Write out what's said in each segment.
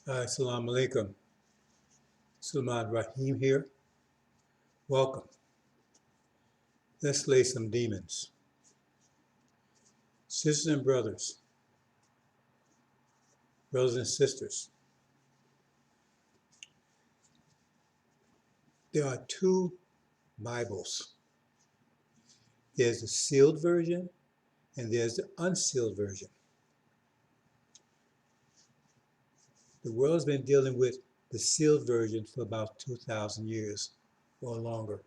Assalamu alaikum. Sulman Rahim here. Welcome. Let's slay some demons. Sisters and brothers and sisters, there are two Bibles. There's the sealed version and there's the unsealed version. The world's been dealing with the sealed version for about 2,000 years or longer.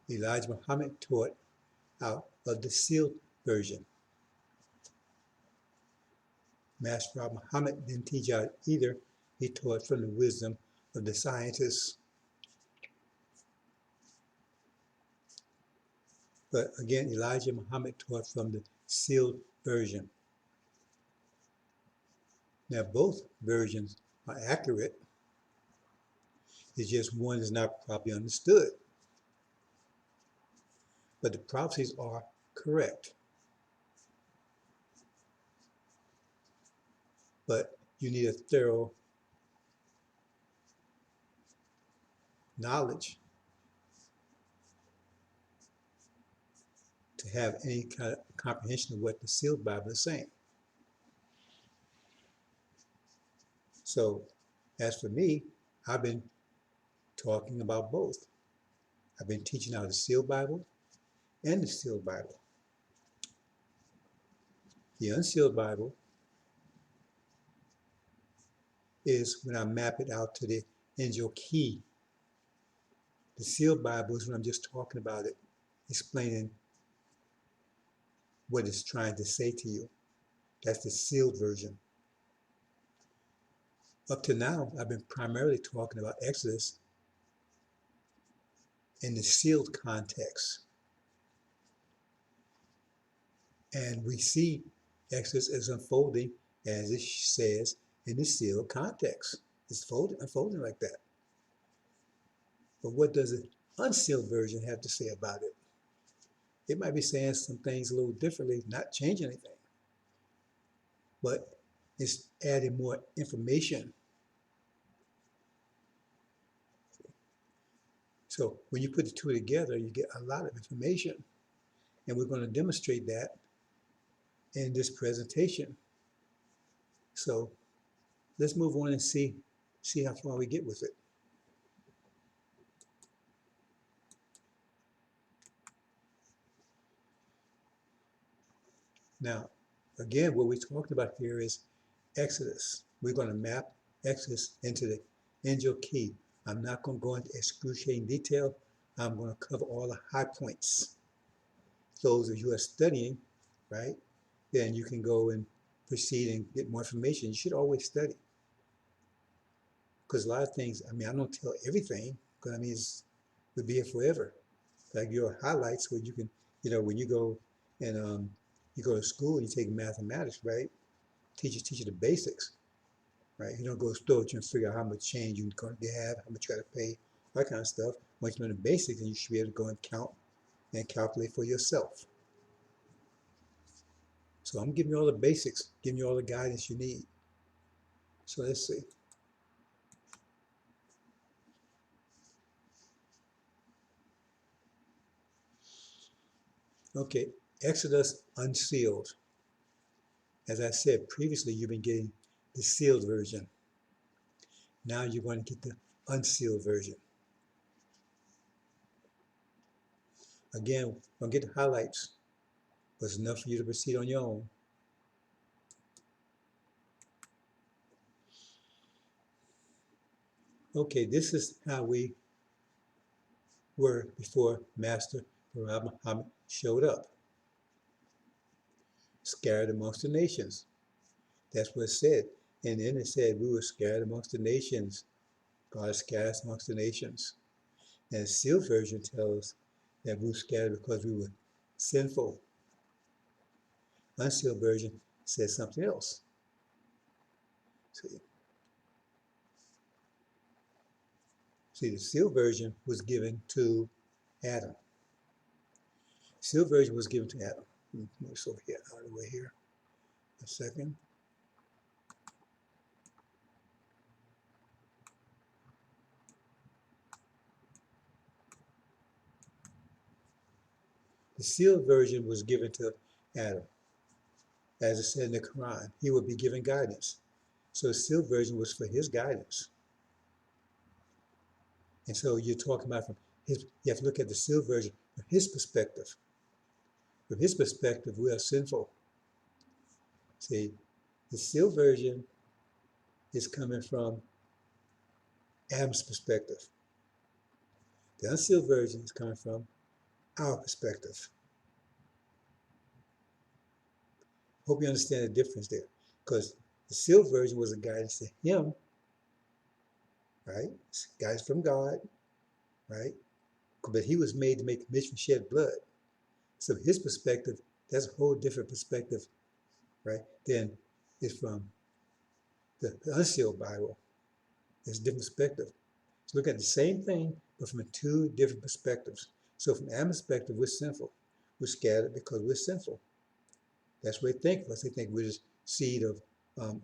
Elijah Muhammad taught out of the sealed version. Master Muhammad didn't teach out either. He taught from the wisdom of the scientists. But again, Elijah Muhammad taught from the sealed version. Now, both versions are accurate. It's just one is not properly understood. But the prophecies are correct. But you need a thorough knowledge to have any kind of comprehension of what the sealed Bible is saying. So, as for me, I've been talking about both. I've been teaching out the sealed Bible and the sealed Bible. The unsealed Bible is when I map it out to the angel key. The sealed Bible is when I'm just talking about it, explaining what it's trying to say to you. That's the sealed version. Up to now, I've been primarily talking about Exodus in the sealed context. And we see Exodus as unfolding, as it says, in the sealed context. It's unfolding like that. But what does the unsealed version have to say about it? It might be saying some things a little differently, not changing anything. But it's adding more information. So when you put the two together, you get a lot of information. And we're going to demonstrate that in this presentation. So let's move on and see how far we get with it. Now, again, what we talked about here is Exodus. We're going to map Exodus into the angel key. I'm not going to go into excruciating detail. I'm going to cover all the high points. Those of you who are studying, right, then you can go and proceed and get more information. You should always study. Because a lot of things, I mean, I don't tell everything, because I mean, we'll be here forever. Like your highlights where you can, when you go and you go to school and you take mathematics, right? Teachers teach you the basics, right? You don't go to store and figure out how much change you're going to have, how much you got to pay, that kind of stuff. Once you know the basics, then you should be able to go and count and calculate for yourself. So I'm giving you all the basics, giving you all the guidance you need. So let's see. Okay, Exodus Unsealed. As I said previously, you've been getting the sealed version. Now you're going to get the unsealed version. Again, don't get the highlights, but it's enough for you to proceed on your own. Okay, this is how we were before Master Muhammad showed up. Scattered amongst the nations. That's what it said. And then it said we were scattered amongst the nations. God scattered us amongst the nations. And the sealed version tells us that we were scattered because we were sinful. Unsealed version says something else. See, the sealed version was given to Adam. Sealed version was given to Adam. Move this over here, out of the way here. A second. The sealed version was given to Adam. As it said in the Quran, he would be given guidance. So the sealed version was for his guidance. And so you're talking about from his, you have to look at the sealed version from his perspective. From his perspective, we are sinful. See, the sealed version is coming from Adam's perspective. The unsealed version is coming from our perspective. Hope you understand the difference there. Because the sealed version was a guidance to him, right? It's guidance from God, right? But he was made to make commission shed blood. So his perspective, that's a whole different perspective, right? Than is from the unsealed Bible. It's a different perspective. So look at the same thing, but from two different perspectives. So from Adam's perspective, we're sinful. We're scattered because we're sinful. That's what they think of us. They think we're the seed of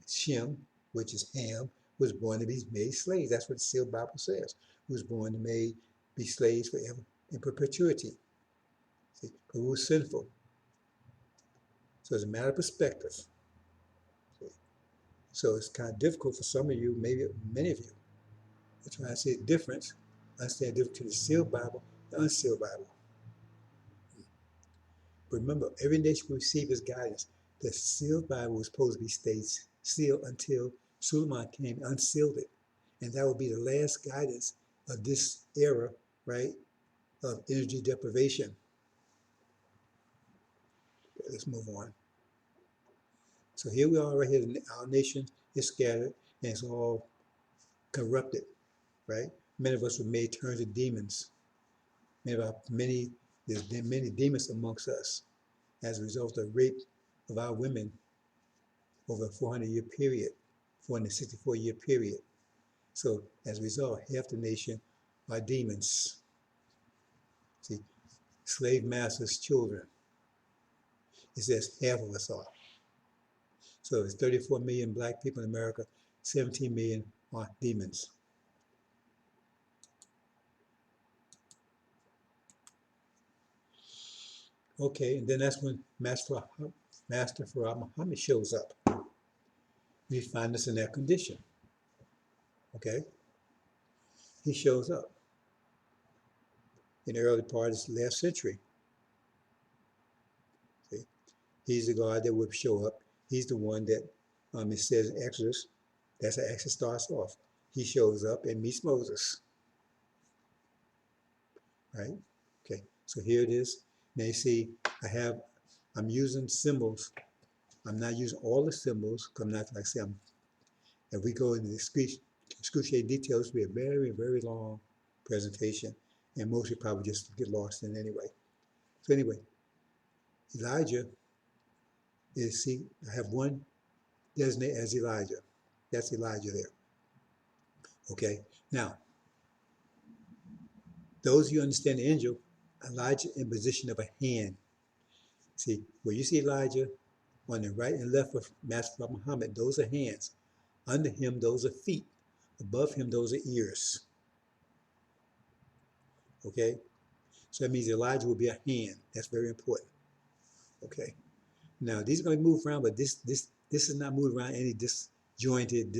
Shem, which is Ham, was born to be made slaves. That's what the sealed Bible says. Who was born to be slaves forever in perpetuity. See, but we were sinful. So it's a matter of perspective. See? So it's kind of difficult for some of you, maybe many of you, to try to see the difference, understand the difference between the sealed Bible and the unsealed Bible. But remember, every nation will receive his guidance. The sealed Bible was supposed to be stayed sealed until Suleiman came and unsealed it. And that would be the last guidance of this era, right, of energy deprivation. Let's move on. So here we are right here. Our nation is scattered and it's all corrupted, right? Many of us were made turn to demons. There's been many demons amongst us as a result of rape of our women over a 400-year period, 464-year period. So as a result, half the nation are demons. See, slave masters' children. It says half of us are. So it's 34 million black people in America, 17 million are demons. Okay, and then that's when Master Farad Muhammad shows up. We find us in that condition. Okay? He shows up in the early part of the last century. See? He's the God that would show up. He's the one that it says in Exodus, that's how Exodus starts off. He shows up and meets Moses. Right? Okay, so here it is. Now you see, I'm using symbols. I'm not using all the symbols, because I'm not, like I say, if we go into the excruciating details, it'll be a very, very long presentation, and most of you probably just get lost in anyway. So anyway, Elijah is, see, I have one designated as Elijah. That's Elijah there. Okay, now, those of you who understand the angel, Elijah in position of a hand. See, where you see Elijah on the right and left of Master Muhammad, those are hands. Under him, those are feet. Above him, those are ears. Okay? So that means Elijah will be a hand. That's very important. Okay? Now, these are going to move around, but this is not moving around any disjointed,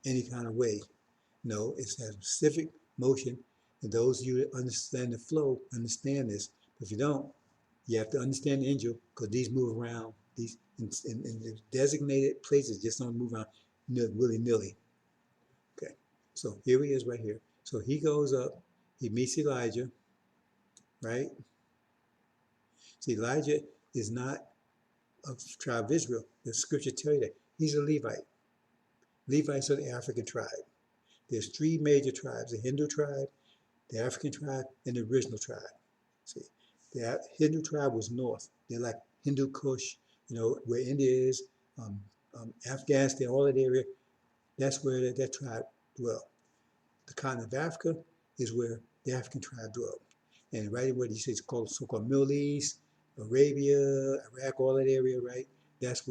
any kind of way. No, it's a specific motion. And those of you that understand the flow, understand this. But if you don't, you have to understand the angel, because these move around. These in designated places just don't move around willy-nilly. Okay, so here he is right here. So he goes up, he meets Elijah, right? See, Elijah is not of the tribe of Israel. The scripture tell you that. He's a Levite. Levites are the African tribe. There's three major tribes: the Hindu tribe, the African tribe, and the original tribe. See, the Hindu tribe was north. They're like Hindu Kush, where India is, Afghanistan, all that area. That's where that tribe dwell. The continent of Africa is where the African tribe dwell. And right where you say it's called so-called Middle East, Arabia, Iraq, all that area, right? That's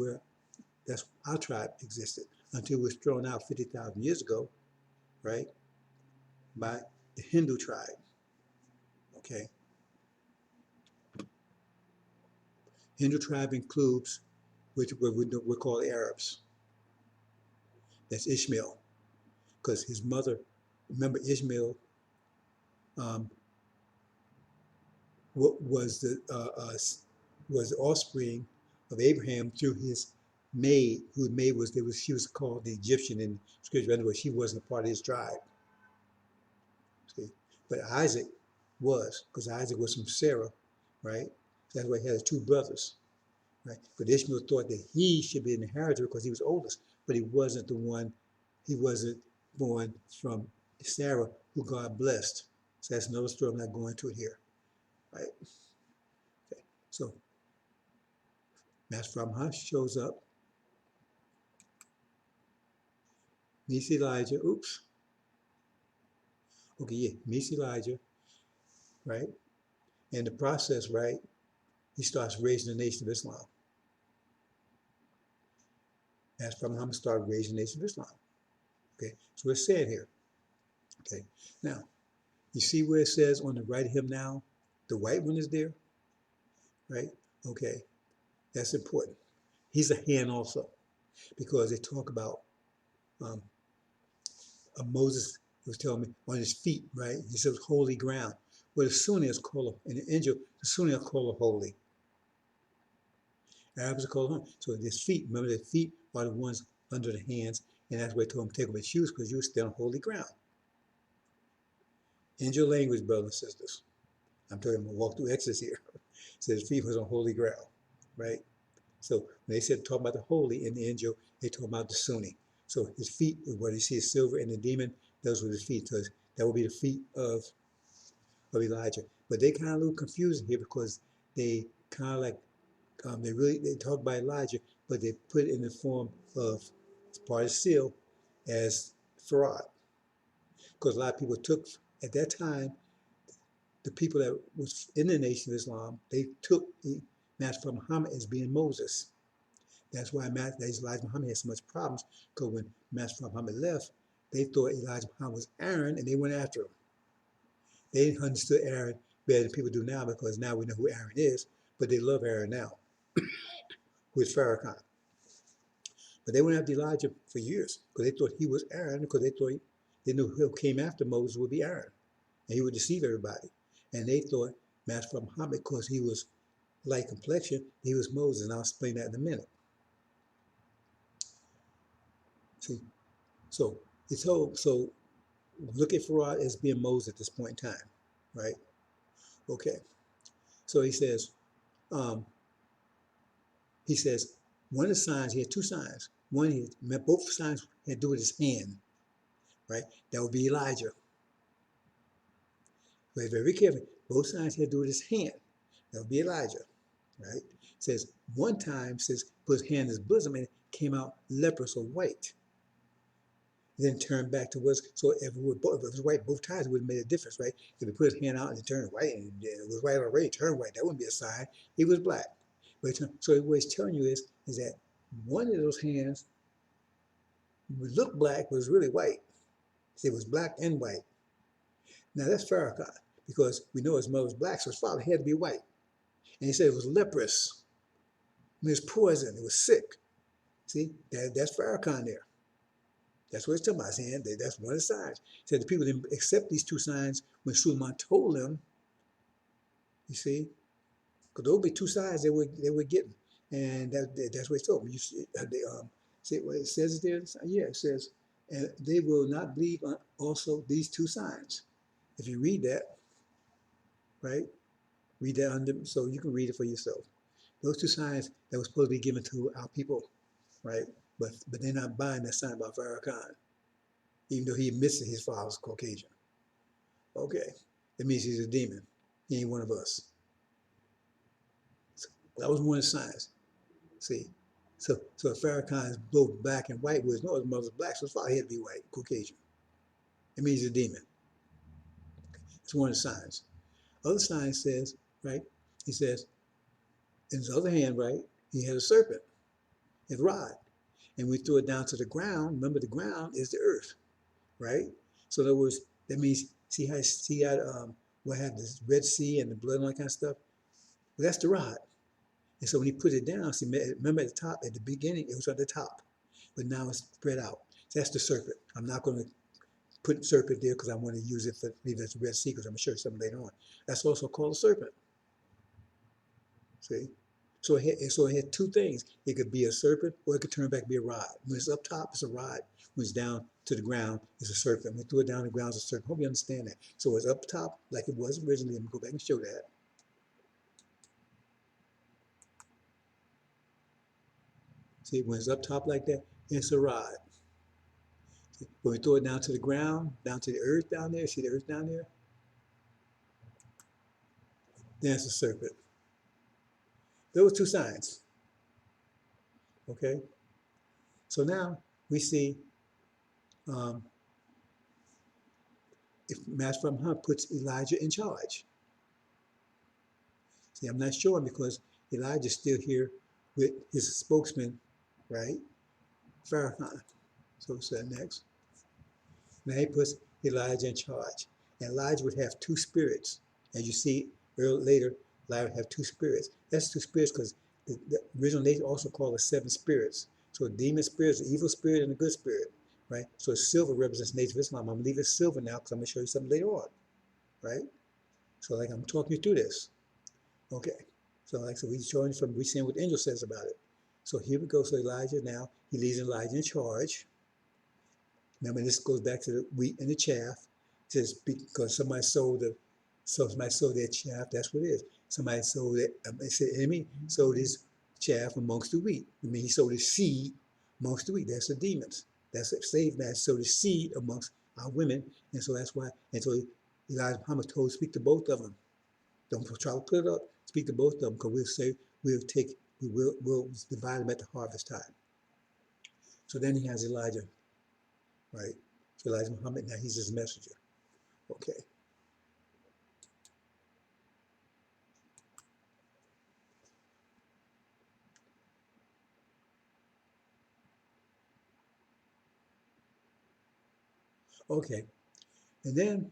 our tribe existed until it was thrown out 50,000 years ago, right? By the Hindu tribe. Okay. Hindu tribe includes, which we're called Arabs. That's Ishmael, because his mother, remember Ishmael um, was was the offspring of Abraham through his maid, whose maid she was called the Egyptian in scripture. In other words, she wasn't a part of his tribe. See, but Isaac was, because Isaac was from Sarah, right? That's why he had two brothers, right? But Ishmael thought that he should be an inheritor because he was oldest, but he wasn't the one. He wasn't born from Sarah, who God blessed. So that's another story. I'm not going to it here, right? Okay. So Master Brahma shows up, meets Elijah. Oops. Okay, yeah, meets Elijah, right? In the process, right, he starts raising the nation of Islam. Master Muhammad started raising the nation of Islam. Okay, so it's said here. Okay, now you see where it says on the right of him now, the white one is there, right? Okay, that's important. He's a hand also, because they talk about um, Moses was telling me on his feet, right? He says holy ground. Well, the Sunni is called, in the angel, the Sunni are called holy. Arabs are called holy. So his feet, remember the feet are the ones under the hands, and that's why I told him to take off his shoes because you were still on holy ground. Angel language, brothers and sisters. I'm talking about walk through Exodus here. It says his feet was on holy ground, right? So when they said talk about the holy in the angel, they talk about the Sunni. So his feet, what you see is silver in the demon, those were his feet. So that would be the feet of Elijah. But they kind of a little confusing here because they kind of like they talk about Elijah, but they put it in the form of part of seal as Farad. Because a lot of people took at that time the people that was in the Nation of Islam, they took Master Muhammad as being Moses. That's why Elijah Muhammad had so much problems, because when Master Muhammad left, they thought Elijah Muhammad was Aaron, and they went after him. They understood Aaron better than people do now, because now we know who Aaron is, but they love Aaron now, who is Farrakhan. But they went after Elijah for years, because they thought he was Aaron, because they knew who came after Moses would be Aaron, and he would deceive everybody. And they thought Master Muhammad, because he was light complexion, he was Moses, and I'll explain that in a minute. See, so so look at Farad as being Moses at this point in time, right? Okay. So um, he says, one of the signs, he had two signs. One, both signs had to do with his hand, right? That would be Elijah. But very carefully, both signs had to do with his hand. That would be Elijah, right? It says, one time, put his hand in his bosom and it came out leprous or white. Then turned back to was so if it was white both times, it would have made a difference, right? If he put his hand out and it turned white and it was white already, turned white, that wouldn't be a sign. He was black. But so what he's telling you is that one of those hands would look black, but was really white. So it was black and white. Now that's Farrakhan, because we know his mother was black, so his father had to be white. And he said it was leprous. It was poison. It was sick. See, that's Farrakhan there. That's what it's talking about. Saying that's one of the signs. He said the people didn't accept these two signs when Suleiman told them. You see, because those would be two signs they were getting, and that's what he told them. You see, see what it says there? Yeah, it says, and they will not believe on also these two signs. If you read that, right? Read that under, so you can read it for yourself. Those two signs that were supposed to be given to our people, right? But they're not buying that sign about Farrakhan, even though he admits that his father's Caucasian. Okay, that means he's a demon. He ain't one of us. So that was one of the signs. See, so if Farrakhan is both black and white, well, no, his mother's black, so his father had to be white, Caucasian. It means he's a demon. It's one of the signs. Other sign says, right? He says, in his other hand, right, he had a serpent, his rod, and we threw it down to the ground. Remember, the ground is the earth, right? So in other words, that means see how what had this Red Sea and the blood and all that kind of stuff. Well, that's the rod. And so when he put it down, see, remember at the top, at the beginning, it was at the top, but now it's spread out. So that's the serpent. I'm not going to put serpent there because I want to use it for maybe that's a red secret. I'm going to show you something later on. That's also called a serpent. See? So it had two things. It could be a serpent or it could turn back and be a rod. When it's up top, it's a rod. When it's down to the ground, it's a serpent. When we threw it down to the ground, it's a serpent. Hope you understand that. So it's up top like it was originally. Let me go back and show that. See, when it's up top like that, it's a rod. See, when we throw it down to the ground, down to the earth down there, see the earth down there? Then it's a serpent. Those two signs. Okay? So now we see um, if Master Hunt puts Elijah in charge. See, I'm not sure because Elijah's still here with his spokesman, right? Farrakhan. So what's that next? Now he puts Elijah in charge. And Elijah would have two spirits. As you see later, Elijah would have two spirits. That's two spirits because the original nature also called it seven spirits. So demon spirits, the evil spirit, and the good spirit, right? So silver represents nature of Islam. I'm going to leave it silver now because I'm going to show you something later on, right? So like I'm talking you through this. Okay. So like I said, we seeing what the angel says about it. So here we go. So Elijah now, he leaves Elijah in charge. Remember, this goes back to the wheat and the chaff. It says because somebody sowed their chaff. That's what it is. Somebody sowed it. It said enemy sowed his chaff amongst the wheat. I mean, he sowed his seed amongst the wheat. That's the demons. That's a slave man sowed his seed amongst our women, and so that's why. And so Elijah Muhammad told speak to both of them. Don't try to put it up. Speak to both of them because we'll divide them at the harvest time. So then he has Elijah. Right? So Elijah Muhammad, now he's his messenger. Okay. Okay. And then,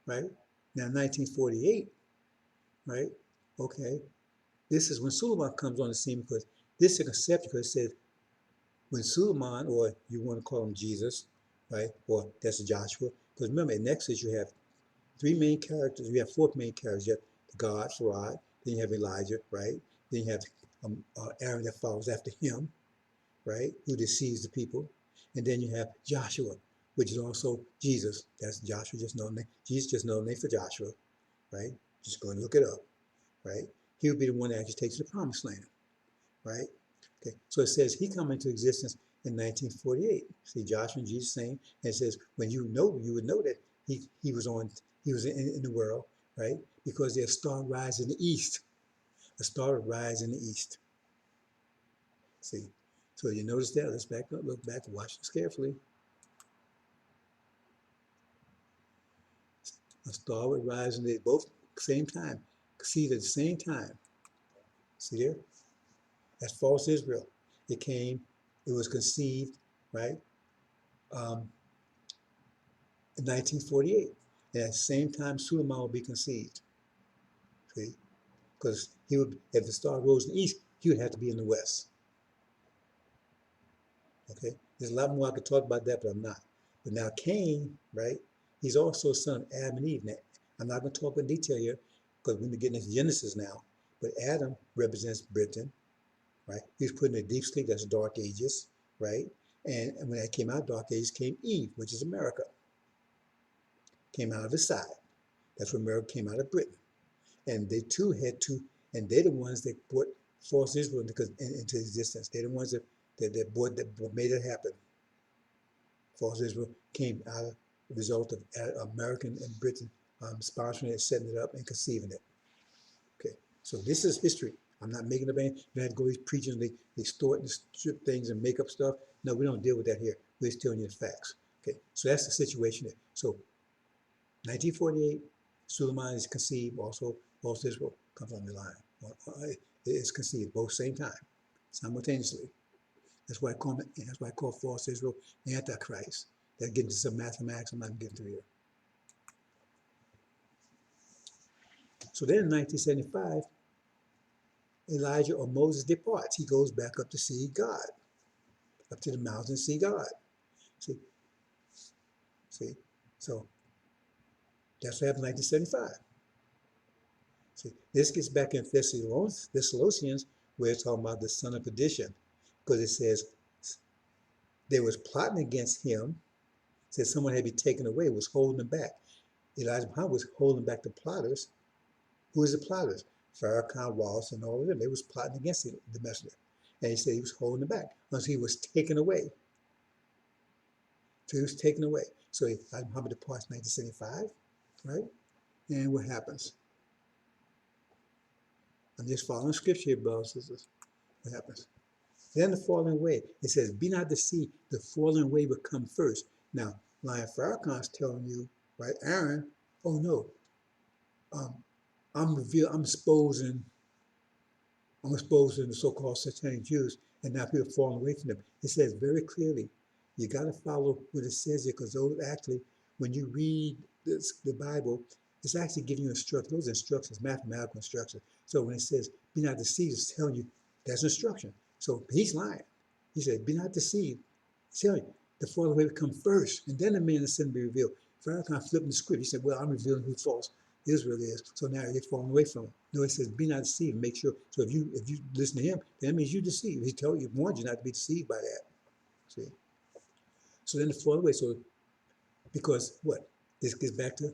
right, now 1948, right? Okay. This is when Suleiman comes on the scene because this is a conception because it says when Suleiman, or you want to call him Jesus, right? Or that's Joshua. Because remember, in Exodus, you have three main characters. You have four main characters. You have God, Farad. Then you have Elijah, right? Then you have Aaron that follows after him, right? Who deceives the people. And then you have Joshua, which is also Jesus. That's Joshua, just no name. Jesus, just no name for Joshua, right? Just go and look it up, right? He would be the one that actually takes the promised land, right? Okay, so it says he come into existence in 1948. See Joshua and Jesus saying, and it says when you would know that he was in the world, right? Because there's a star rise in the east. A star rise in the east. See, so you notice that. Let's back up, look back, watch this carefully. A star would rise in the both same time, see at the same time. See there? That's false Israel. It was conceived, right? In 1948. And at the same time, Suleiman will be conceived. See? Because if the star rose in the east, he would have to be in the west. Okay? There's a lot more I could talk about that, but I'm not. But now Cain, right? He's also a son of Adam and Eve. Now, I'm not going to talk in detail here because we're getting into Genesis now. But Adam represents Britain, right? He was put in a deep sleep, that's dark ages, right? And when that came out, dark ages, came Eve, which is America. Came out of his side. That's where America came out of Britain. And they too had to, and they're the ones that brought false Israel into existence. They're the ones that made it happen. False Israel came out of the result of American and Britain sponsoring it, setting it up, and conceiving it. Okay, so this is history. I'm not making up any. You have to go preaching, they distort and strip things and make up stuff. No, we don't deal with that here. We're just telling you the facts. Okay, so that's the situation there. So 1948, Suleiman is conceived, also false Israel comes on the line. It is conceived both same time, simultaneously. That's why I call false Israel Antichrist. That gets into some mathematics I'm not getting to here. So then in 1975, Elijah or Moses departs. He goes back up to see God, up to the mountain to see God. See, see. So that's what happened in 1975. See, this gets back in Thessalonians, where it's talking about the son of perdition, because it says they was plotting against him. Said someone had been taken away, was holding him back. Elijah Muhammad was holding back the plotters. Who is the plotters? Farrakhan, Wallace, and all of them. They was plotting against the messenger. And he said he was holding him back until he was taken away. So he was taken away. So Elijah Muhammad departs in 1975, right? And what happens? I'm just following scripture here, brothers and sisters. What happens? Then the falling away. It says, be not deceived, the falling away will come first. Now, Lion Farrakhan's telling you, right, Aaron, oh no, um, I'm exposing the so-called satanic Jews, and now people are falling away from them. It says very clearly, you got to follow what it says here, because those actually, when you read the Bible, it's actually giving you instructions. Those instructions, mathematical instructions. So when it says, be not deceived, it's telling you that's instruction. So he's lying. He said, be not deceived. He's telling you, the falling away will come first, and then the man of sin will be revealed. Farrakhan flipping the script. He said, well, I'm revealing who's false. Israel is. So now you're falling away from him. No, it says, be not deceived. Make sure. So if you listen to him, that means you deceive. He told you, warned you not to be deceived by that. See? So then the fall away. So because what? This gets back to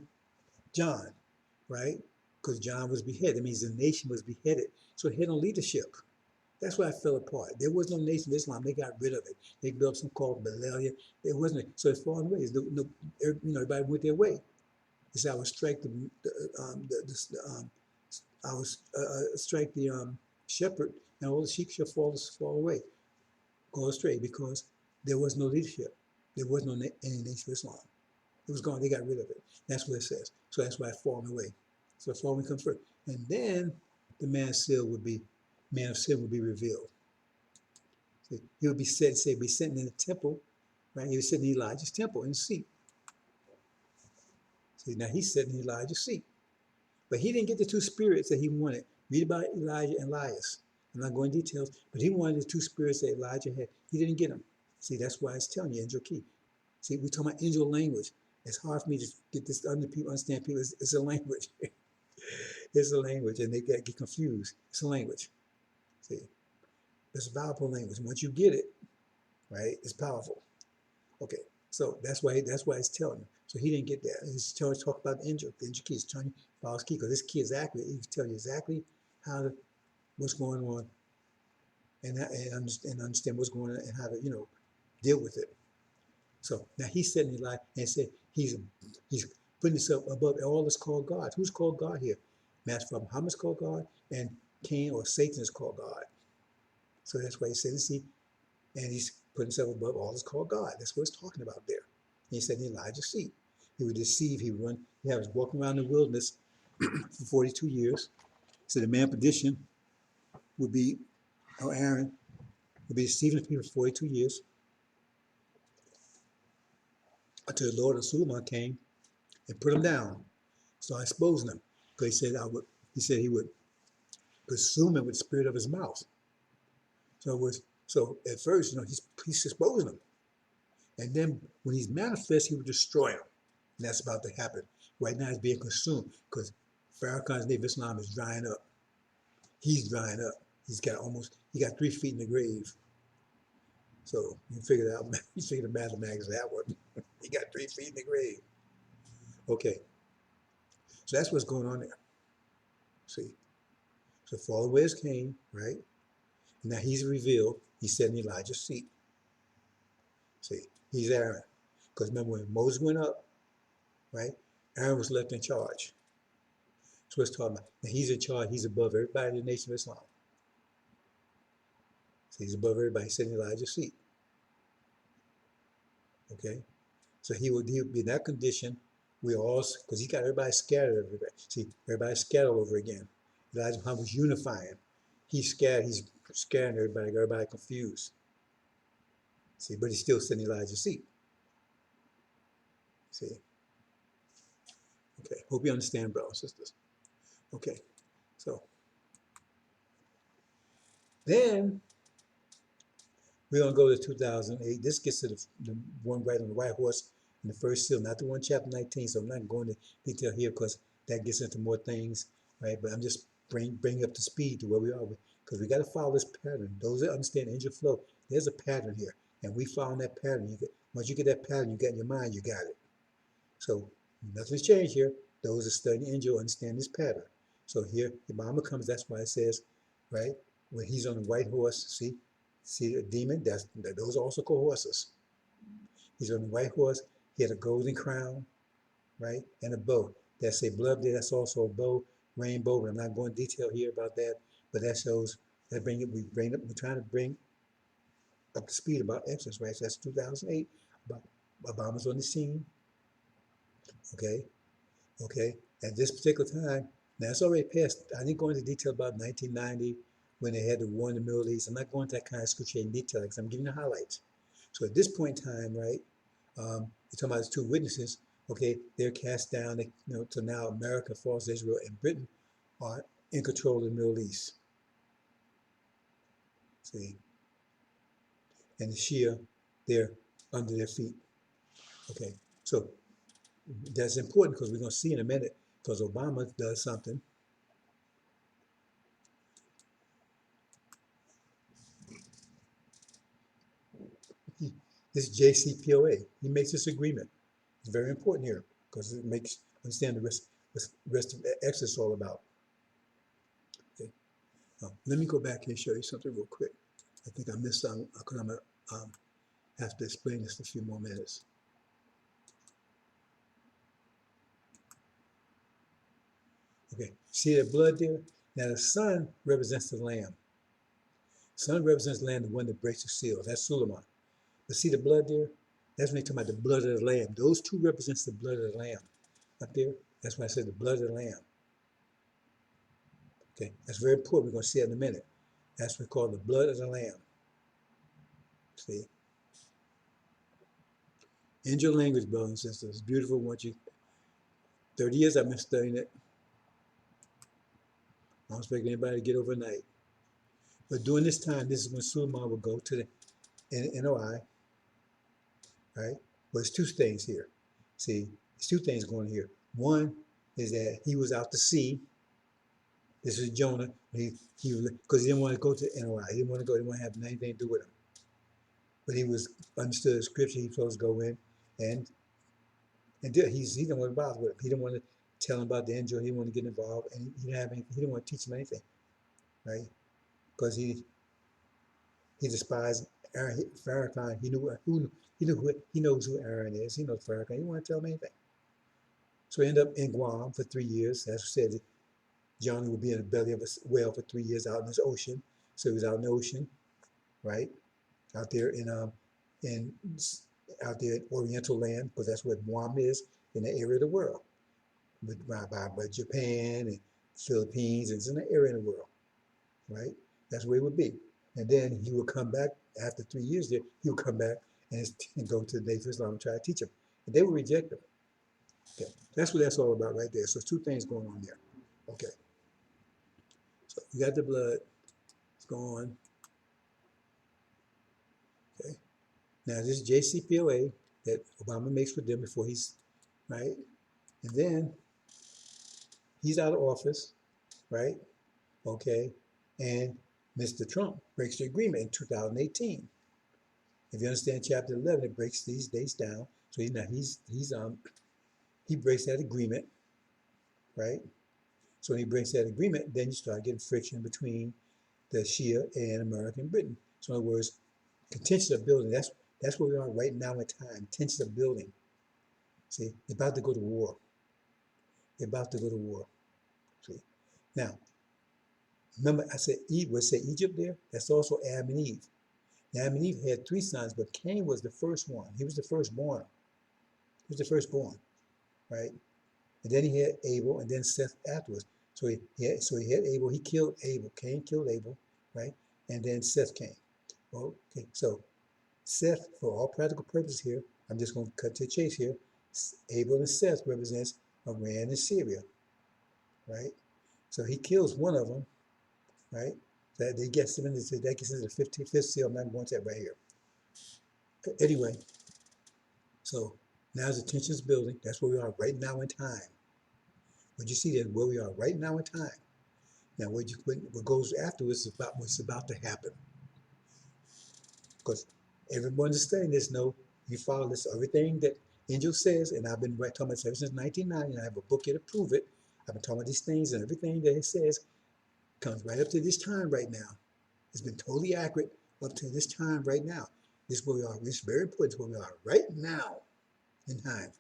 John, right? Because John was beheaded. That means the nation was beheaded. So it had no leadership. That's why it fell apart. There was no nation of Islam. They got rid of it. They built some called Belalia. There wasn't. So it's fallen away. Everybody went their way. He said, I would strike I would strike the shepherd, and all the sheep shall fall away, go astray, because there was no leadership. There was no any nation of Islam. It was gone. They got rid of it. That's what it says. So that's why it fallen away. So falling comes first, and then the man of sin would be revealed. So he would be sitting in the temple, right? He was sitting in Elijah's temple in the seat. See, now he's sitting in Elijah's seat. But he didn't get the two spirits that he wanted. Read about Elijah and Elias. I'm not going into details, but he wanted the two spirits that Elijah had. He didn't get them. See, that's why it's telling you, angel key. See, we're talking about angel language. It's hard for me to get this under people, understand people. It's a language. It's a language, and they get confused. It's a language. See, it's a powerful language. Once you get it, right, it's powerful. Okay, so that's why it's telling you. So he didn't get that. It's telling talk about the angel key. It's telling you about his key, because this key is accurate. He can tell you exactly what's going on, and understand what's going on, and how to deal with it. So now he's sitting in life and said he's putting himself above all that's called God. Who's called God here? Master Muhammad's called God, and Cain or Satan is called God. So that's why he said, see, and he's put himself above all that's called God. That's what it's talking about there. And he said in Elijah's seat, he would deceive, he would run, he was walking around the wilderness for 42 years. So the man of perdition would be, or Aaron, would be deceiving the people for 42 years until the Lord of Suleiman came and put him down, started exposing him. Because he said he would consume him with the spirit of his mouth. So at first, he's exposing him. And then when he's manifest, he would destroy him. And that's about to happen. Right now, it's being consumed because Farrakhan's name of Islam is drying up. He's drying up. He got 3 feet in the grave. So you figure it out. You figure the mathematics of that one. He got 3 feet in the grave. Okay. So that's what's going on there. See. So fall away is Cain, right? And now he's revealed. He's sitting in Elijah's seat. See, he's Aaron. Because remember when Moses went up, right? Aaron was left in charge. That's what it's talking about. Now he's in charge. He's above everybody in the nation of Islam. So he's above everybody sitting in Elijah's seat. Okay? So he would be in that condition. Because he got everybody scattered everywhere. See, everybody scattered over again. Elijah Muhammad was unifying. He's scaring everybody confused. See, but he's still sitting in Elijah's seat. See? Okay, hope you understand, brothers and sisters. Okay, so Then we're going to go to 2008. This gets to the one right on the white horse in the first seal, not the one chapter 19. So I'm not going into detail here because that gets into more things, right? But I'm just bring up to speed to where we are because we got to follow this pattern. Those that understand angel flow, there's a pattern here, and we found that pattern. Once you get that pattern, you got in your mind, you got it. So nothing's changed here. Those that study angel understand this pattern. So here, Obama comes. That's why it says, right, when he's on the white horse. See the demon. Those are also co-horses. He's on the white horse. He had a golden crown, right, and a bow. That's a blood there. That's also a bow, rainbow. But I'm not going into detail here about that. But that shows that we're trying to bring up to speed about Exodus, right? So that's 2008. Obama's on the scene. Okay. Okay, at this particular time, now it's already passed. I didn't go into detail about 1990 when they had the war in the Middle East. I'm not going into that kind of excruciating detail because I'm giving you highlights. So at this point in time, right, you're talking about these two witnesses. Okay, they're cast down. So now America, false Israel, and Britain are in control of the Middle East. See, and the Shia, they're under their feet. Okay, so that's important because we're going to see in a minute because Obama does something. This JCPOA, he makes this agreement. It's very important here because it makes understand the rest of Exodus all about. Okay. Let me go back and show you something real quick. I think I missed some because I'm gonna have to explain this in a few more minutes. Okay, see that blood there? Now the sun represents the lamb. Sun represents the lamb, the one that breaks the seal. That's Suleiman. But see the blood there? That's when they talk about the blood of the lamb. Those two represents the blood of the lamb. Up there, that's why I said the blood of the lamb. Okay, that's very important. We're going to see it in a minute. That's what we call the blood of the lamb. See? Angel language, brothers and sisters. It's beautiful. Once you 30 years I've been studying it. I don't expect anybody to get overnight. But during this time, this is when Suleiman will go to the NOI, right? But it's two things here. See, there's two things going here. One is that he was out to sea. This is Jonah. Because he didn't want to go to NOI. He didn't want to go. He didn't want to have anything to do with him. But he was understood the scripture. He was supposed to go in and he didn't want to bother with him. He didn't want to tell him about the angel. He didn't want to get involved, and he didn't want to teach him anything, right? Because he despised Aaron, Farrakhan. He knows who Aaron is. He knows Farrakhan. He didn't want to tell him anything. So he ended up in Guam for 3 years. As I said, Johnny would be in the belly of a whale for 3 years out in this ocean. So he was out in the ocean, right? Out there in out there in Oriental land, because that's what Guam is in the area of the world. By Japan and Philippines, and it's in the area of the world, right? That's where he would be. And then he would come back after 3 years there. He would come back and go to the Nation of Islam and try to teach him. And they would reject him. Okay, that's what that's all about right there. So two things going on there. Okay, so you got the blood. It's going. Okay, now this is JCPOA that Obama makes with them before he's right, and then he's out of office, right? Okay, and Mr. Trump breaks the agreement in 2018. If you understand chapter 11, it breaks these dates down. So he breaks that agreement, right? So when he breaks that agreement, then you start getting friction between the Shia and American Britain. So in other words, contentions are building. That's where we are right now in time. Tensions are building. See, they're about to go to war. They're about to go to war. See, now remember I said Egypt there. That's also Adam and Eve. Now, Adam and Eve had 3 sons, but Cain was the first one. He was the firstborn. He was the firstborn, right? And then he had Abel, and then Seth afterwards. So he had Abel. He killed Abel. Cain killed Abel, right? And then Seth came. Well, okay, so Seth, for all practical purposes here, I'm just going to cut to the chase here. Abel and Seth represents Iran and Syria, right? So he kills one of them, right? That gets them into that gets into the fifth seal. I'm not going to that right here. Anyway, so now as the tension is building, that's where we are right now in time. What you see there, where we are right now in time. Now, what goes afterwards is about what's about to happen. Because everyone understands this, know you follow this, everything that Angel says, and I've been talking about this ever since 1990, and I have a book here to prove it. I've been talking about these things, and everything that it says comes right up to this time right now. It's been totally accurate up to this time right now. This is where we are. This is very important. This is where we are right now in time.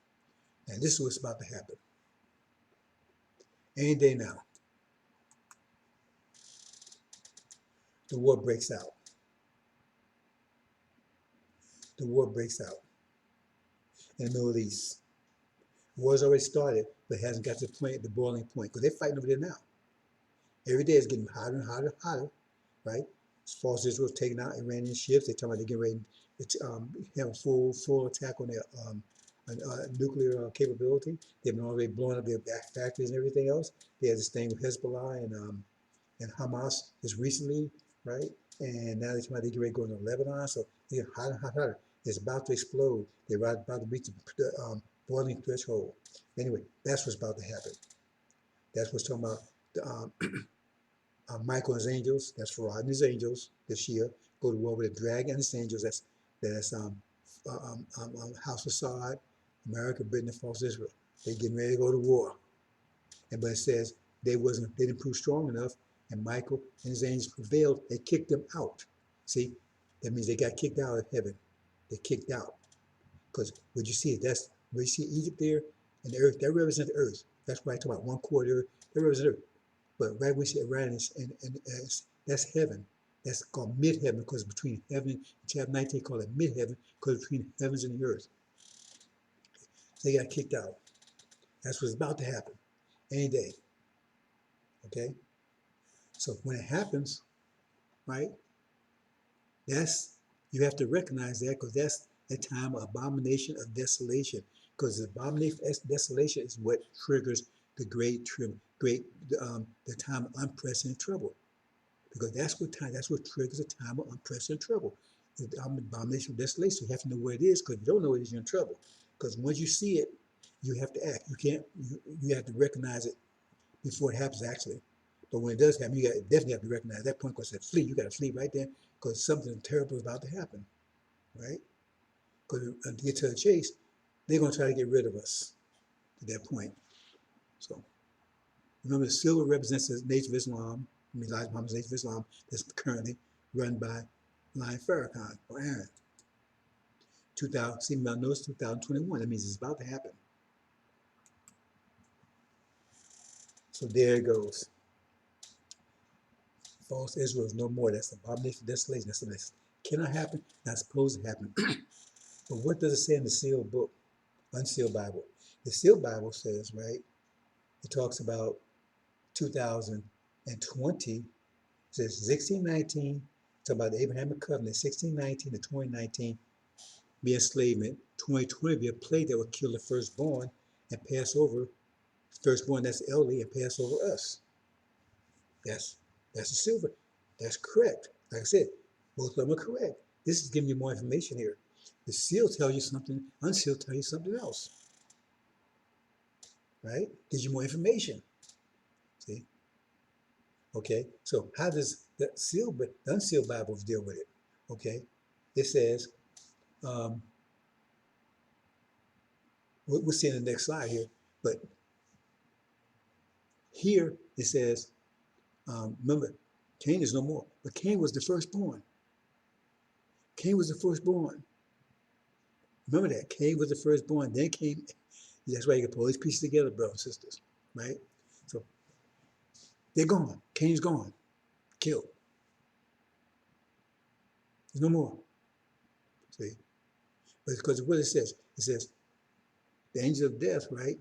And this is what's about to happen. Any day now, the war breaks out. The war breaks out in the Middle East. The war's already started, but it hasn't got to the point, the boiling point, because they're fighting over there now. Every day it's getting hotter and hotter and hotter, right? As far as Israel's taking out Iranian ships, they're talking about they're getting ready to have a full attack on their nuclear capability. They've been already blowing up their factories and everything else. They had this thing with Hezbollah and Hamas just recently, right? And now they're talking about they get ready to go into Lebanon. So they're hotter and hotter. It's about to explode. They're about to reach the boiling threshold. Anyway, that's what's about to happen. That's what's talking about the, Michael and his angels. That's Farad and his angels. The Shia go to war with the dragon and his angels. That's House of Saud, America, Britain, and false Israel. They're getting ready to go to war. But it says they didn't prove strong enough, and Michael and his angels prevailed. They kicked them out. See, that means they got kicked out of heaven. They kicked out. Because what you see, that's where you see Egypt there and the earth, that represents the earth. That's why I talk about 1/4 that represents earth. But right when you see Iran and that's heaven. That's called mid-heaven because between heaven, chapter 19 call it mid-heaven because between heavens and the earth. So they got kicked out. That's what's about to happen any day. Okay? So when it happens, right, you have to recognize that because that's a time of abomination of desolation. Because the abomination of desolation is what triggers the the time of unprecedented trouble. Because that's what triggers a time of unprecedented trouble. The abomination of desolation. You have to know where it is, because if you don't know where it is, you're in trouble. Because once you see it, you have to act. You have to recognize it before it happens, actually. But when it does happen, you definitely have to recognize at that point, because it flee. You got to flee right there, because something terrible is about to happen, right? Because to get to the chase, they're going to try to get rid of us at that point. So remember, the silver represents the Nation of Islam. Elijah Muhammad's Nation of Islam that's currently run by Lion Farrakhan or Aaron. 2021. That means it's about to happen. So there it goes. False Israel is no more. That's the abomination of desolation. That's what cannot happen. Not supposed to happen. But what does it say in the sealed book, Unsealed Bible? The sealed Bible says, right? It talks about 2020. It says 1619. Talk about the Abrahamic covenant. 1619 to 2019 be enslavement. 2020 be a plague that would kill the firstborn and pass over firstborn. That's elderly and pass over us. That's the silver. That's correct. Like I said, both of them are correct. This is giving you more information here. The seal tells you something, unsealed tells you something else. Right? Gives you more information. See? Okay, so how does the sealed, the unsealed Bibles deal with it? Okay, it says, we'll see in the next slide here, but here it says, remember, Cain is no more, but Cain was the firstborn. Cain was the firstborn. Remember that. Cain was the firstborn. Then came, that's why you can pull these pieces together, brothers and sisters, right? So they're gone. Cain's gone. Killed. There's no more. See? But because of what it says the angel of death, right?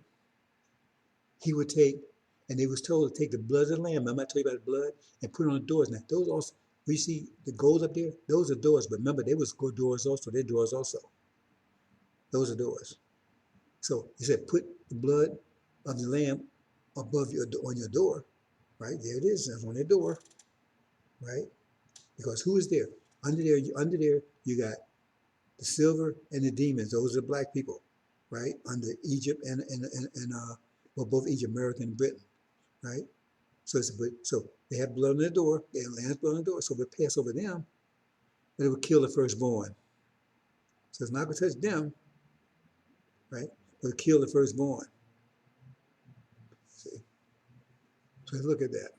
He would take, and they was told to take the blood of the lamb. Remember I told you about the blood? And put it on the doors. Now, those also, we see the gold up there, those are doors. But remember, they was good doors also. They're doors also. Those are doors. So he said, put the blood of the lamb above on your door, right? There it is. That's on their door. right? Because who is there? Under there, you got the silver and the demons. Those are the black people, right? Under Egypt and well, both Egypt, America, and Britain, right? So they have blood on their door. They have lamb's blood on the door. So if it pass over them, then it would kill the firstborn. So it's not going to touch them, right? But it'll kill the firstborn. See? So let's look at that.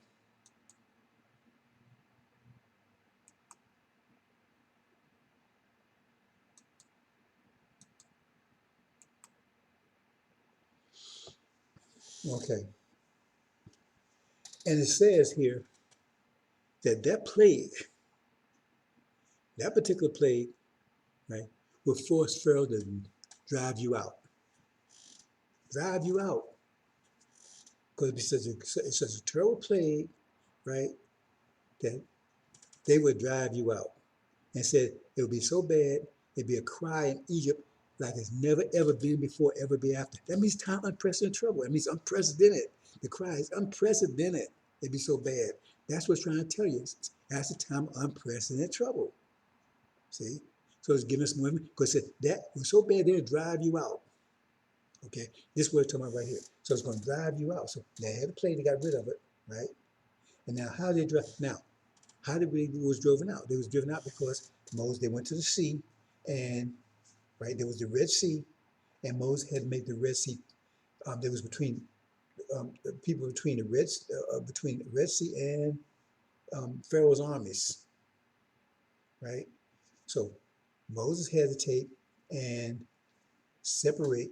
Okay. And it says here that that plague, that particular plague, right, will force Pharaoh to drive you out. Drive you out. Because it's such a terrible plague, right, that they would drive you out. And said it would be so bad, it'd be a cry in Egypt like it's never ever been before, ever be after. That means time unprecedented trouble. That means unprecedented. The cry is unprecedented. It'd be so bad. That's what's trying to tell you. That's the time of unprecedented trouble. See? So it's giving us more, because that was so bad they'll drive you out. Okay? This is what it's talking about right here. So it's going to drive you out. So they had a plague, they got rid of it, right? And now how they drive? Now, how did we was driven out? They was driven out because Moses, they went to the sea, and right there was the Red Sea, and Moses had made the Red Sea. There was between the people between the Red Sea and Pharaoh's armies, right? So Moses had to take and separate,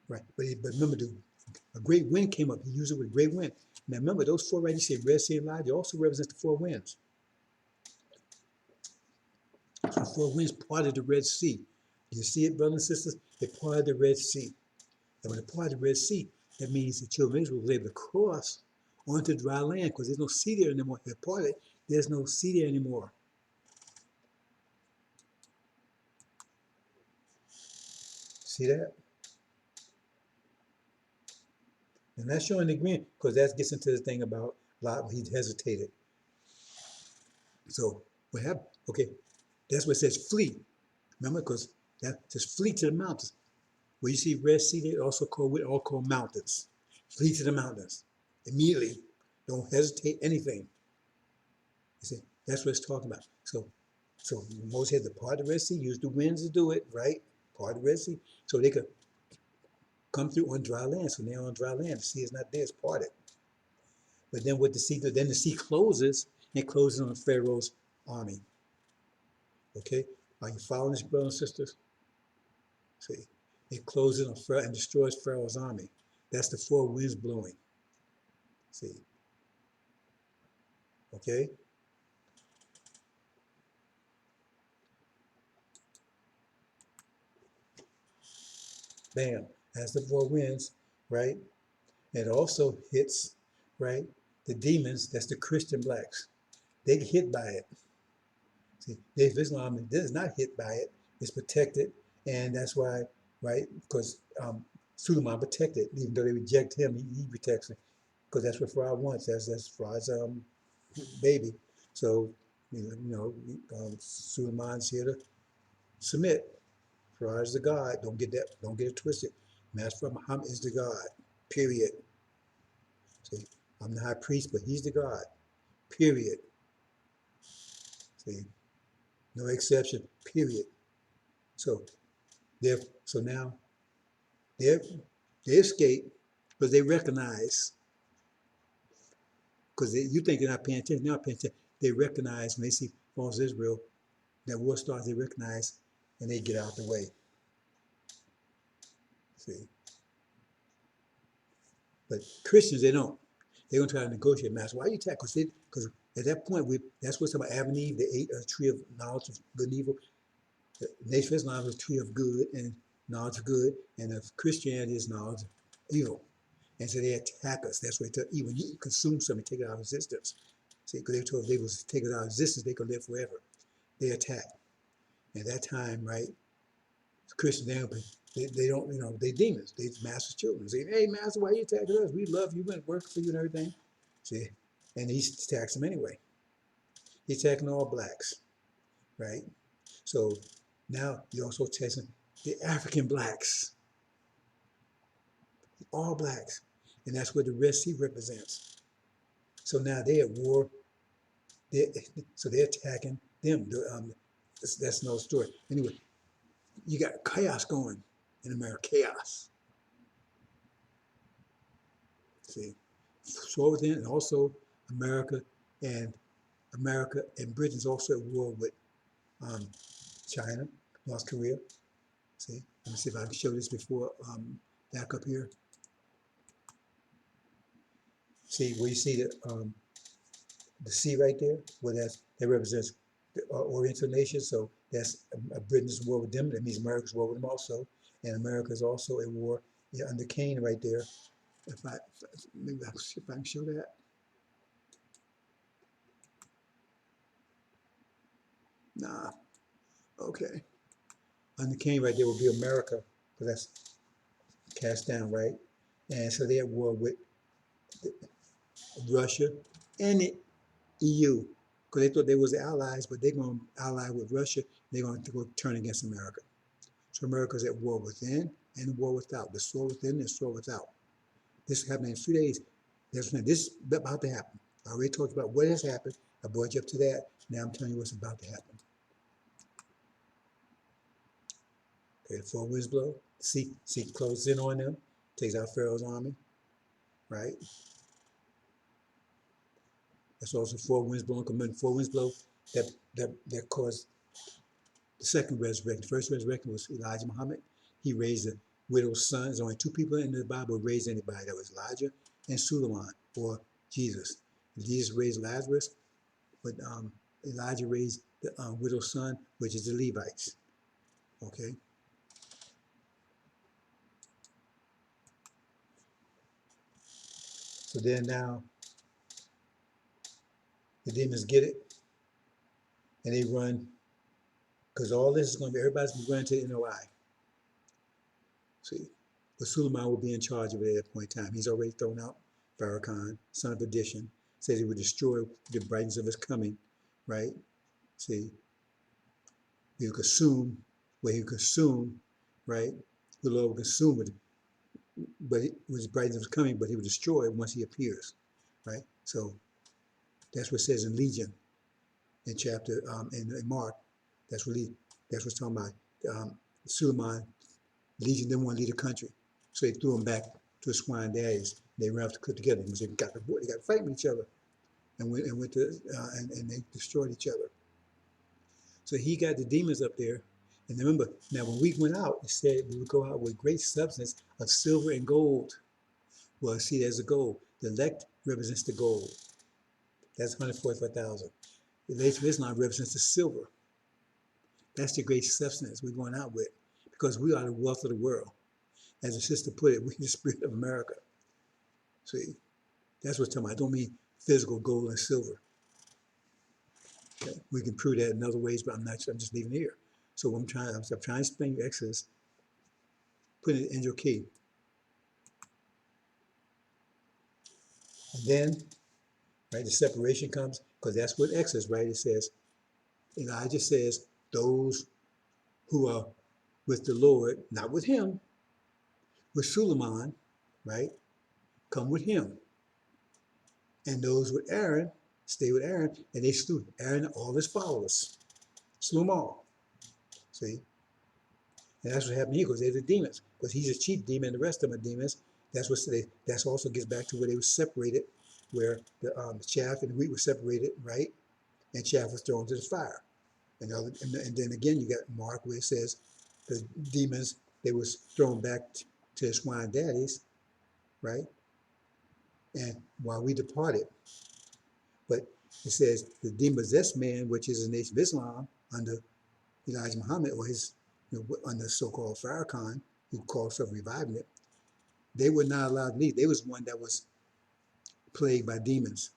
right? But remember, a great wind came up. He used it with a great wind. Now remember, those four right, you say Red Sea and Line, they also represent the four winds. So the four winds parted the Red Sea. You see it, brothers and sisters? They parted the Red Sea. And when they parted the Red Sea, that means the children of Israel was able to cross onto dry land because there's no sea there anymore. If they parted, there's no sea there anymore. See that? And that's showing the green because that gets into the thing about Lot, he hesitated. So what happened? Okay, that's what it says flee. Remember, because that says flee to the mountains. Where you see Red Sea, they also called mountains. Flee to the mountains. Immediately. Don't hesitate anything. You see, that's what it's talking about. So Moses had to part the Red Sea, use the winds to do it, right? Part the Red Sea. So they could come through on dry land. So they're on dry land. The sea is not there, it's parted. But then what the sea does, then the sea closes, and it closes on Pharaoh's army. Okay? Are you following this, brothers and sisters? See, it closes on Pharaoh and destroys Pharaoh's army. That's the four winds blowing. See? Okay? Bam. That's the four winds, right? It also hits, right, the demons, that's the Christian blacks. They get hit by it. See, Islam is not hit by it. It's protected. And that's why, right, because Suleiman protected. Even though they reject him, he protects it. Because that's what Farah wants. That's Farah's baby. So, Suleiman's here to submit. Farah is the God. Don't get it twisted. Master Muhammad is the God. Period. See, I'm the high priest, but he's the God. Period. See, no exception. Period. So now they escape because they recognize, because you think they're not paying attention, they're not paying attention. They recognize when they see false Israel, that war starts, they recognize and they get out the way. See. But Christians, they don't. They're going to try to negotiate. Master, why are you attacking? Because at that point, that's what's about Adam and Eve. They ate a tree of knowledge of good and evil. The nation of Islam is a tree of good and knowledge of good, and of Christianity is knowledge of evil. And so they attack us. That's why even you consume something, take it out of existence. See, because they told if they was take it out of existence, they could live forever. They attack. At that time, right, Christians, they don't, they demons. They master's children. Say, hey, master, why are you attacking us? We love you, been working for you and everything. See, and he attacks them anyway. He's attacking all blacks, right? So now you're also testing the African blacks, all blacks, and that's what the Red Sea represents. So now they're at war. They're, so they're attacking them. That's another story. Anyway, you got chaos going in America. Chaos. See, so within, and also America and America and Britain's also at war with um, China, North Korea. See, let me see if I can show this before back up here. See where you see the sea right there? Well, that represents the Oriental nations. So that's Britain's war with them. That means America's war with them also, and America is also at war. Yeah, under Cain right there. Maybe I'll see if I can show that. Nah. Okay. Under Cain right there will be America, because that's cast down, right? And so they're at war with Russia and the EU, because they thought they was allies, but they're going to ally with Russia. They're going to go turn against America. So America's at war within and war without. The sword within and the sword without. This is happening in 3 days. This is about to happen. I already talked about what has happened. I brought you up to that. Now I'm telling you what's about to happen. Okay, the four winds blow. Sea closes in on them, takes out Pharaoh's army, right? That's also four winds blowing. Come four winds blow. That caused the second resurrection. The first resurrection was Elijah Muhammad. He raised a widow's son. There's only two people in the Bible who raised anybody. That was Elijah and Suleiman, or Jesus. Jesus raised Lazarus, but Elijah raised the widow's son, which is the Levites. Okay. So then now the demons get it, and they run, because all this is going to be, everybody's going to run to the NOI. See, but Suleiman will be in charge of it at that point in time. He's already thrown out Farrakhan, son of perdition, says he would destroy the brightness of his coming, right? See, he would consume what he would consume, right? The Lord would consume it, but it was brightness of his coming, but he would destroy it once he appears, right? So that's what it says in Legion, in chapter in Mark. That's what's talking about. Suleiman, Legion didn't want to lead the country, so they threw him back to the swine daddies. They ran off to cook together because they got to fight with each other, and they destroyed each other. So he got the demons up there, and remember now when we went out, it said we would go out with great substance of silver and gold. Well, see, there's the gold. The elect represents the gold. That's 145,000. The Nation of Islam represents the silver. That's the great substance we're going out with, because we are the wealth of the world. As the sister put it, we're the spirit of America. See, that's what I'm talking about. I don't mean physical gold and silver. Okay. We can prove that in other ways, but I'm just leaving it here. So I'm trying to explain you Exodus, putting it in your key. And then, right, the separation comes, because that's what Exodus, right? It says, Elijah says, those who are with the Lord, not with him, with Suleiman, right, come with him. And those with Aaron, stay with Aaron, and they slew Aaron and all his followers. Slew them all. See? And that's what happened here, because they're the demons. Because he's a chief demon, and the rest of them are demons. That also gets back to where they were separated, where the chaff and the wheat were separated, right? And chaff was thrown to the fire. And then again, you got Mark where it says the demons, they was thrown back to the swine daddies, right? And while we departed, but it says the demon-possessed man, which is the nation of Islam under Elijah Muhammad, or his, under so-called Farrakhan, who called himself reviving it, they were not allowed to leave. They was one that was plagued by demons.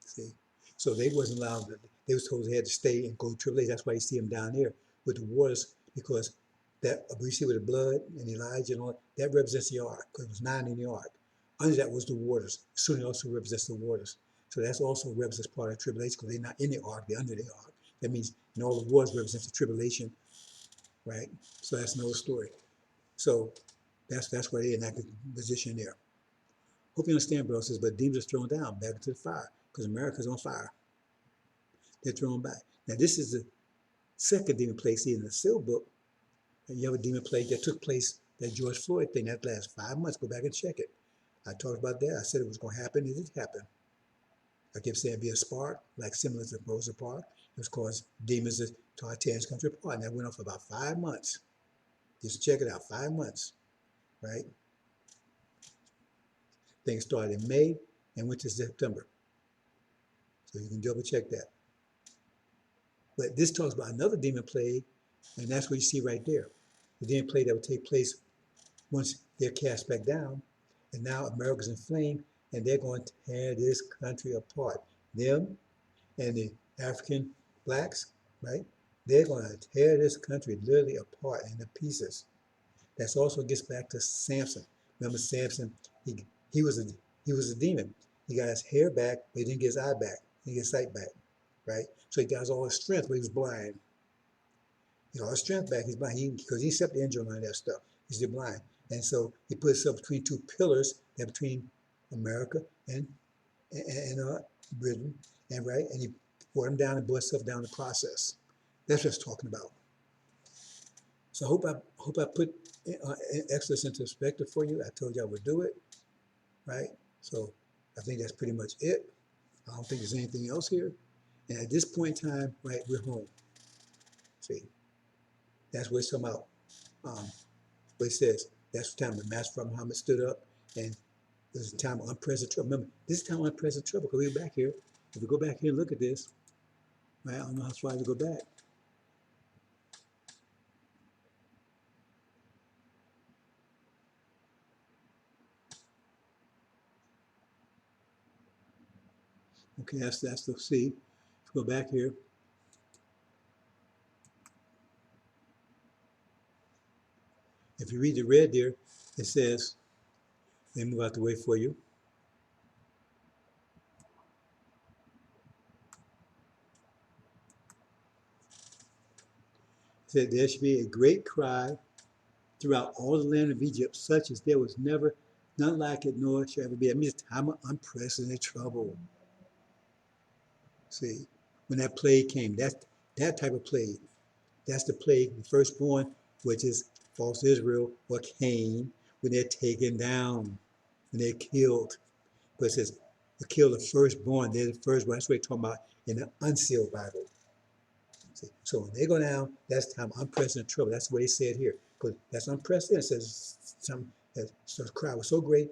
See, so they wasn't allowed to. They was told they had to stay and go tribulation. That's why you see them down there with the waters, because that we see with the blood and Elijah and all that represents the ark, because it was 9 in the ark. Under that was the waters. Sunni also represents the waters. So that's also represents part of tribulation because they're not in the ark, they're under the ark. That means in all the wars represents the tribulation, right? So that's another story. So that's where they're in that position there. Hope you understand, brothers, but demons are thrown down back into the fire because America's on fire. They're thrown back. Now this is the second demon plague. See, in the Seal book, you have a demon plague that took place, that George Floyd thing, that last 5 months. Go back and check it. I talked about that. I said it was going to happen. It did happen. I kept saying it'd be a spark, like similar to Rosa Parks. It was caused demons to Tartan's country apart. And that went on for about 5 months. Just check it out, 5 months, right? Things started in May and went to September. So you can double check that. But this talks about another demon plague, and that's what you see right there. The demon plague that would take place once they're cast back down, and now America's inflamed, and they're going to tear this country apart. Them and the African blacks, right? They're going to tear this country literally apart into pieces. That also gets back to Samson. Remember Samson? He was a demon. He got his hair back, but he didn't get his eye back. He didn't get his sight back, right? So he got all his strength, but he was blind. He got all his strength back. He's blind because he accepted the angel and all that stuff. He's still blind, and so he put himself between two pillars, that between America and Britain, and right, and he brought him down and brought himself down in the process. That's what it's talking about. So I hope I put Exodus into perspective for you. I told you I would do it, right? So I think that's pretty much it. I don't think there's anything else here. And at this point in time, right, we're home. See, that's where it's talking about. What it says, that's the time when Master Prophet Muhammad stood up, and there's a time of unprecedented trouble. Remember, this is time of unprecedented trouble because we're back here. If we go back here and look at this, right, I don't know how far to go back. Okay, that's the C. Let's go back here. If you read the red there, it says, let me move out the way for you. It said, there should be a great cry throughout all the land of Egypt, such as there was never, none like it, nor shall ever be. It means a time of unprecedented trouble. See, when that plague came, that's that type of plague. That's the plague, the firstborn, which is false Israel or Cain, when they're taken down, when they're killed. But it says, to kill the firstborn, they're the firstborn. That's what they're talking about in the Unsealed Bible. See? So when they go down, that's time unprecedented trouble. That's what they said here. Because that's unprecedented. It says the cry was so great,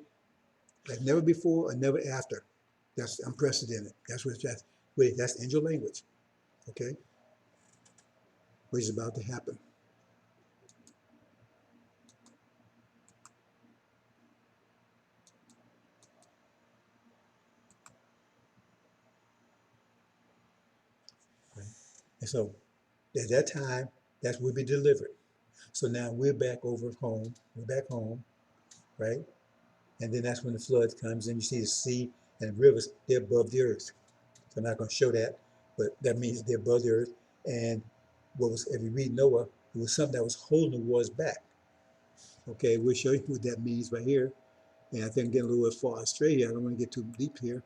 like never before or never after. That's unprecedented. That's what that's angel language. Okay? Which is about to happen. Right? And so at that time, that's will be delivered. So now we're back over home. We're back home, right? And then that's when the flood comes, and you see the sea and the rivers, they're above the earth. So I'm not going to show that, but that means they're above the earth. And if you read Noah, it was something that was holding the waters back. Okay, we'll show you what that means right here. And I think I'm getting a little bit far astray here. I don't want to get too deep here.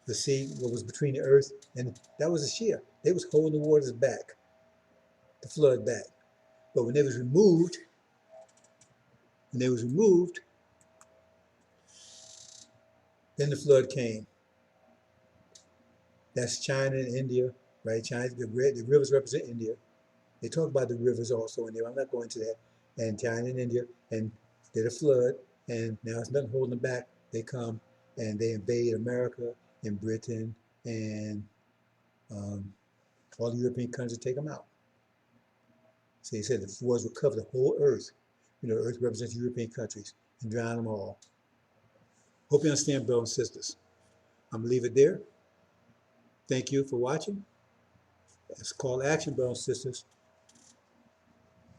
The sea, what was between the earth, and that was a shear. They was holding the waters back, the flood back. But when they was removed, then the flood came. That's China and India, right? China, the rivers represent India. They talk about the rivers also in there. I'm not going to that. And China and India, and did a flood, and now it's nothing holding them back. They come and they invade America and Britain and all the European countries, take them out. So he said the floods will cover the whole earth. You know, the earth represents European countries and drown them all. Hope you understand, brothers and sisters. I'm going to leave it there. Thank you for watching. It's a call to action, brothers and sisters.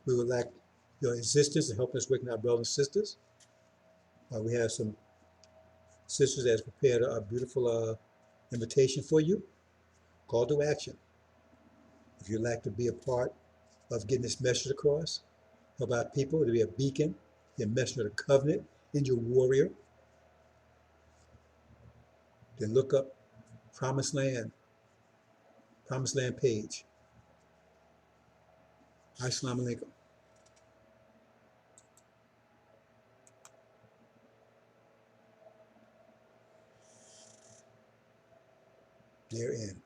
We would like your assistance in helping us wake our brothers and sisters. We have some Sisters has prepared a beautiful invitation for you. Call to action. If you'd like to be a part of getting this message across, help out people to be a beacon, be a messenger of the covenant, angel warrior, then look up Promised Land page. Assalamu alaikum. Therein.